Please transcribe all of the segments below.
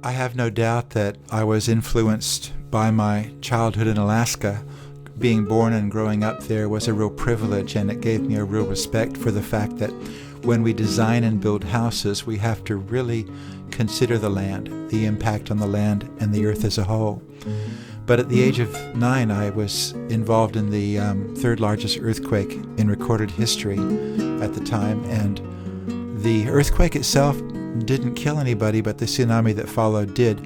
I have no doubt that I was influenced by my childhood in Alaska. Being born and growing up there was a real privilege, and it gave me a real respect for the fact that when we design and build houses, we have to really consider the land, the impact on the land and the earth as a whole. But at the age of 9, I was involved in the third largest earthquake in recorded history at the time, and the earthquake itself didn't kill anybody, but the tsunami that followed did.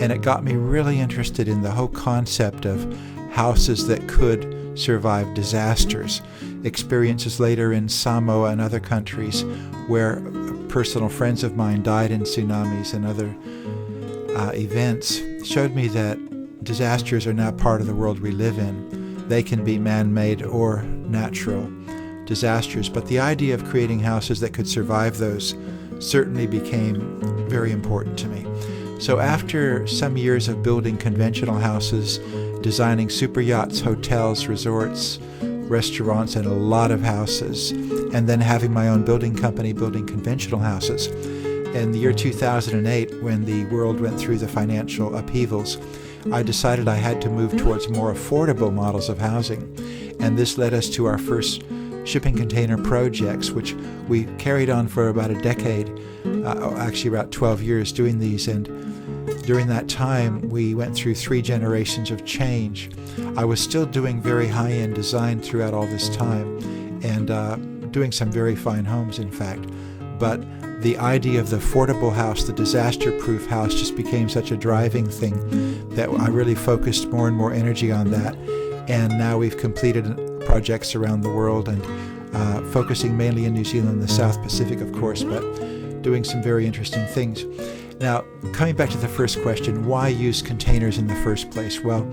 And it got me really interested in the whole concept of houses that could survive disasters. Experiences later in Samoa and other countries where personal friends of mine died in tsunamis and other events showed me that disasters are now part of the world we live in. They can be man-made or natural disasters, but the idea of creating houses that could survive those certainly became very important to me. So after some years of building conventional houses, designing super yachts, hotels, resorts, restaurants, and a lot of houses, and then having my own building company building conventional houses, in the year 2008, when the world went through the financial upheavals, I decided I had to move towards more affordable models of housing. And this led us to our first shipping container projects, which we carried on for about a decade, actually about 12 years doing these. And during that time, we went through 3 generations of change. I was still doing very high-end design throughout all this time, and doing some very fine homes, in fact. But the idea of the affordable house, the disaster-proof house, just became such a driving thing that I really focused more and more energy on that. And now we've completed projects around the world, and focusing mainly in New Zealand and the South Pacific, of course, but doing some very interesting things. Now, coming back to the first question, why use containers in the first place? Well,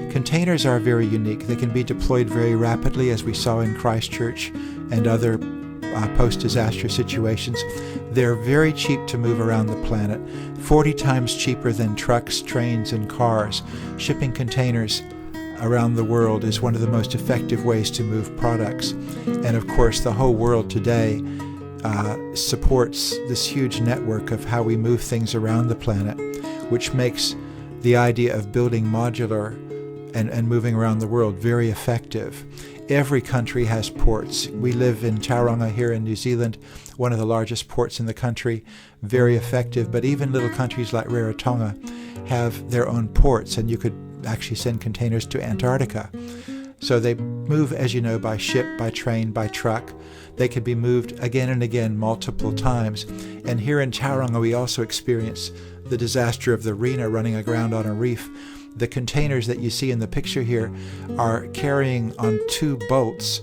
containers are very unique. They can be deployed very rapidly, as we saw in Christchurch and other post-disaster situations. They're very cheap to move around the planet, 40 times cheaper than trucks, trains, and cars. Shipping containers around the world is one of the most effective ways to move products. And of course, the whole world today supports this huge network of how we move things around the planet, which makes the idea of building modular and moving around the world very effective. Every country has ports. We live in Tauranga here in New Zealand, one of the largest ports in the country, very effective. But even little countries like Rarotonga have their own ports, and you could actually send containers to Antarctica. So they move, as you know, by ship, by train, by truck. They could be moved again and again multiple times. And here in Tauranga, we also experience the disaster of the Rena running aground on a reef. The containers that you see in the picture here are carrying on 2 boats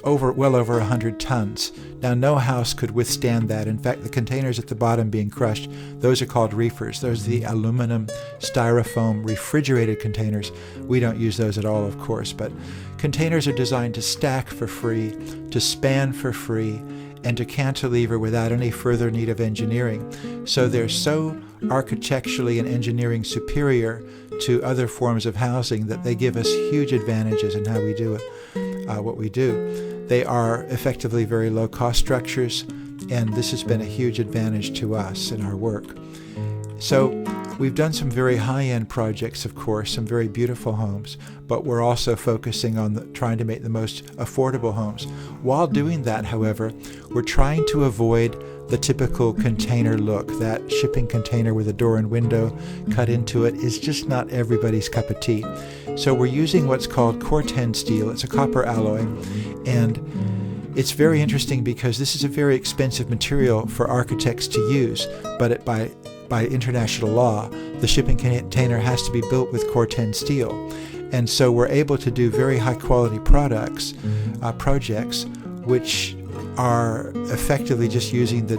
well over 100 tons. Now, no house could withstand that. In fact, the containers at the bottom being crushed, those are called reefers. Those are the aluminum, styrofoam, refrigerated containers. We don't use those at all, of course, but containers are designed to stack for free, to span for free, and to cantilever without any further need of engineering. So they're so architecturally and engineering superior to other forms of housing that they give us huge advantages in how we do it. What we do. They are effectively very low-cost structures, and this has been a huge advantage to us in our work. So we've done some very high-end projects, of course, some very beautiful homes, but we're also focusing on trying to make the most affordable homes. While doing that, however, we're trying to avoid the typical container look. That shipping container with a door and window cut into it is just not everybody's cup of tea. So we're using what's called Corten steel. It's a copper alloy, and it's very interesting because this is a very expensive material for architects to use, but by international law, the shipping container has to be built with Corten steel. And so we're able to do very high quality projects, which are effectively just using the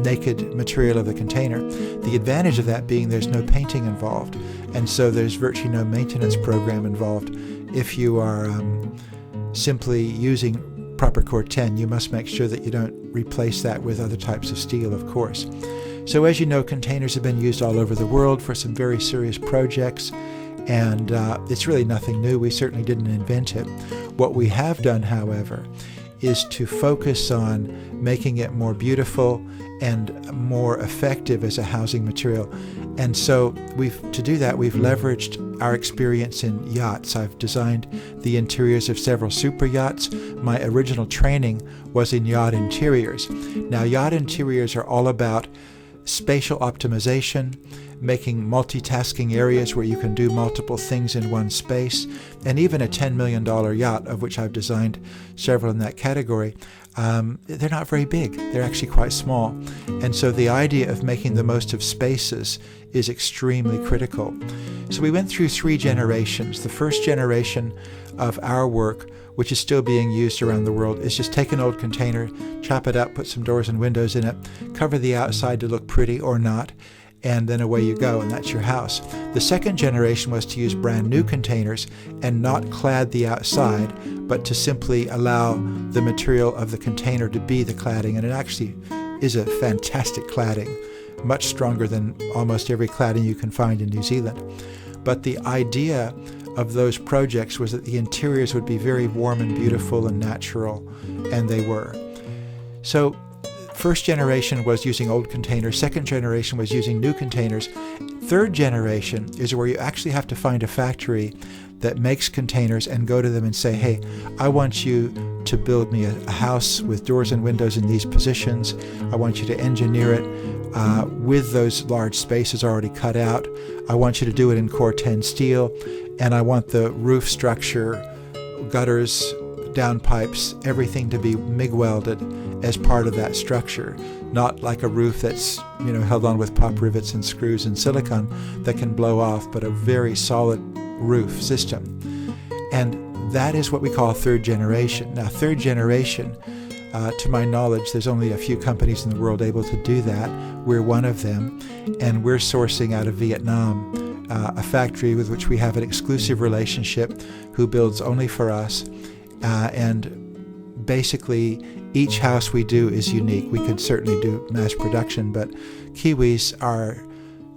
naked material of the container. The advantage of that being there's no painting involved, and so there's virtually no maintenance program involved. If you are simply using proper Corten, you must make sure that you don't replace that with other types of steel, of course. So as you know, containers have been used all over the world for some very serious projects, and it's really nothing new. We certainly didn't invent it. What we have done, however, is to focus on making it more beautiful and more effective as a housing material. And so to do that, we've leveraged our experience in yachts. I've designed the interiors of several super yachts. My original training was in yacht interiors. Now, yacht interiors are all about spatial optimization, making multitasking areas where you can do multiple things in one space, and even a $10 million yacht, of which I've designed several in that category. They're not very big. They're actually quite small. And so the idea of making the most of spaces is extremely critical. So we went through 3 generations. The first generation of our work, which is still being used around the world, is just take an old container, chop it up, put some doors and windows in it, cover the outside to look pretty or not, and then away you go, and that's your house. The second generation was to use brand new containers and not clad the outside, but to simply allow the material of the container to be the cladding. And it actually is a fantastic cladding, much stronger than almost every cladding you can find in New Zealand. But the idea of those projects was that the interiors would be very warm and beautiful and natural, and they were. So first generation was using old containers. Second generation was using new containers. Third generation is where you actually have to find a factory that makes containers and go to them and say, hey, I want you to build me a house with doors and windows in these positions. I want you to engineer it with those large spaces already cut out. I want you to do it in Core 10 steel, and I want the roof structure, gutters, downpipes, everything to be MIG welded as part of that structure, not like a roof that's held on with pop rivets and screws and silicone that can blow off, but a very solid roof system. And that is what we call third generation. Now, third generation, to my knowledge, there's only a few companies in the world able to do that. We're one of them, and we're sourcing out of Vietnam, a factory with which we have an exclusive relationship, who builds only for us. And basically, each house we do is unique. We could certainly do mass production, but Kiwis are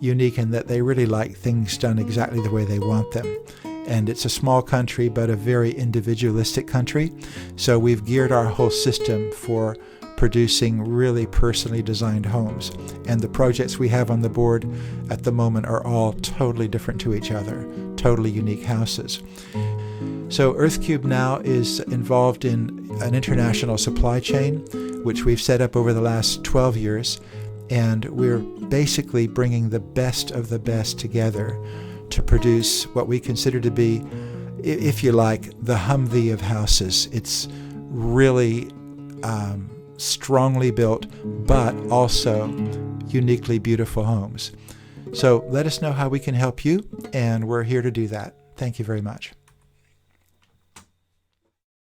unique in that they really like things done exactly the way they want them. And it's a small country, but a very individualistic country. So we've geared our whole system for producing really personally designed homes. And the projects we have on the board at the moment are all totally different to each other, totally unique houses. So Earthcube now is involved in an international supply chain, which we've set up over the last 12 years. And we're basically bringing the best of the best together to produce what we consider to be, if you like, the Humvee of houses. It's really strongly built, but also uniquely beautiful homes. So let us know how we can help you, and we're here to do that. Thank you very much.